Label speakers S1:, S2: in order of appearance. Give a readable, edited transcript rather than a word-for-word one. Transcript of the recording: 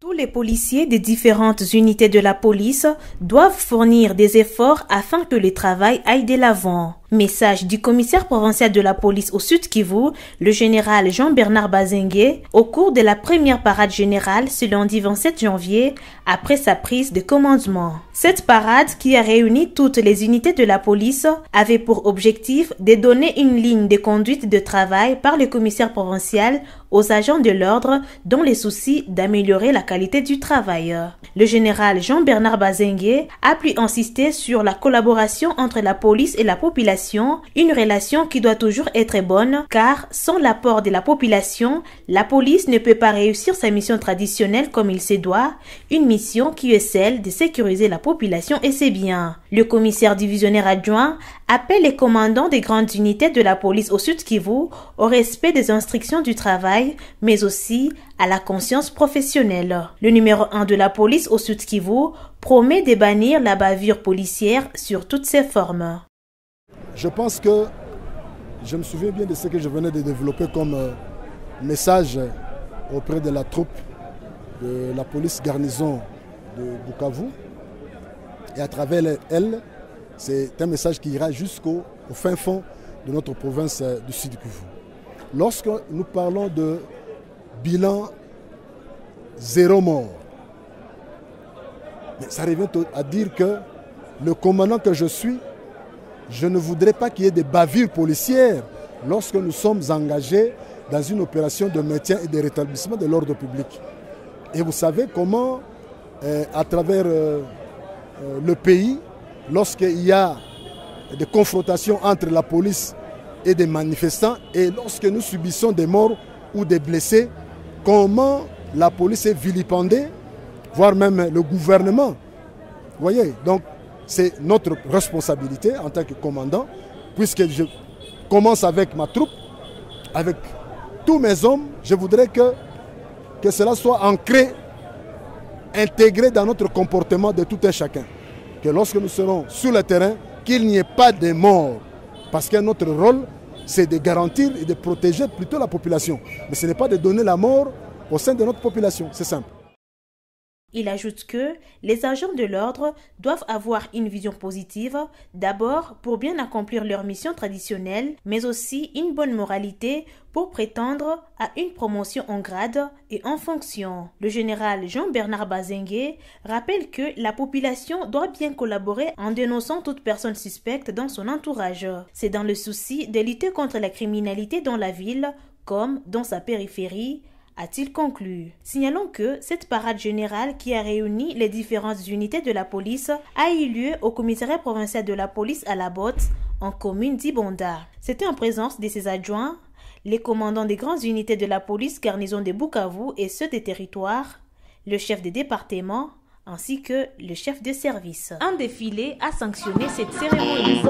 S1: Tous les policiers des différentes unités de la police doivent fournir des efforts afin que le travail aille de l'avant. Message du commissaire provincial de la police au Sud-Kivu, le général Jean-Bernard Bazengue, au cours de la première parade générale ce lundi 27 janvier, après sa prise de commandement. Cette parade, qui a réuni toutes les unités de la police, avait pour objectif de donner une ligne de conduite de travail par le commissaire provincial aux agents de l'ordre dans les soucis d'améliorer la qualité du travail. Le général Jean-Bernard Bazengue a pu insister sur la collaboration entre la police et la population, une relation qui doit toujours être bonne, car sans l'apport de la population, la police ne peut pas réussir sa mission traditionnelle comme il se doit, une mission qui est celle de sécuriser la population et ses biens. Le commissaire divisionnaire adjoint appelle les commandants des grandes unités de la police au Sud-Kivu au respect des instructions du travail, mais aussi à la conscience professionnelle. Le numéro 1 de la police au Sud-Kivu promet de bannir la bavure policière sur toutes ses formes.
S2: Je pense que je me souviens bien de ce que je venais de développer comme message auprès de la troupe de la police garnison de Bukavu. Et à travers elle, c'est un message qui ira jusqu'au fin fond de notre province du Sud-Kivu. Lorsque nous parlons de bilan 0 mort, ça revient à dire que le commandant que je suis, je ne voudrais pas qu'il y ait des bavures policières lorsque nous sommes engagés dans une opération de maintien et de rétablissement de l'ordre public. Et vous savez comment, à travers le pays, lorsqu'il y a des confrontations entre la police et des manifestants, et lorsque nous subissons des morts ou des blessés, comment la police est vilipendée, voire même le gouvernement. Vous voyez, donc c'est notre responsabilité en tant que commandant, puisque je commence avec ma troupe, avec tous mes hommes. Je voudrais que cela soit ancré, intégré dans notre comportement de tout un chacun. Que lorsque nous serons sur le terrain, qu'il n'y ait pas de morts. Parce que notre rôle, c'est de garantir et de protéger plutôt la population. Mais ce n'est pas de donner la mort au sein de notre population, c'est simple.
S1: Il ajoute que les agents de l'ordre doivent avoir une vision positive, d'abord pour bien accomplir leur mission traditionnelle, mais aussi une bonne moralité pour prétendre à une promotion en grade et en fonction. Le général Jean-Bernard Bazengue rappelle que la population doit bien collaborer en dénonçant toute personne suspecte dans son entourage. C'est dans le souci de lutter contre la criminalité dans la ville comme dans sa périphérie, a-t-il conclu. Signalons que cette parade générale qui a réuni les différentes unités de la police a eu lieu au commissariat provincial de la police à la Botte, en commune d'Ibonda. C'était en présence de ses adjoints, les commandants des grandes unités de la police garnison de Bukavu et ceux des territoires, le chef des départements, ainsi que le chef de service. Un défilé a sanctionné cette cérémonie.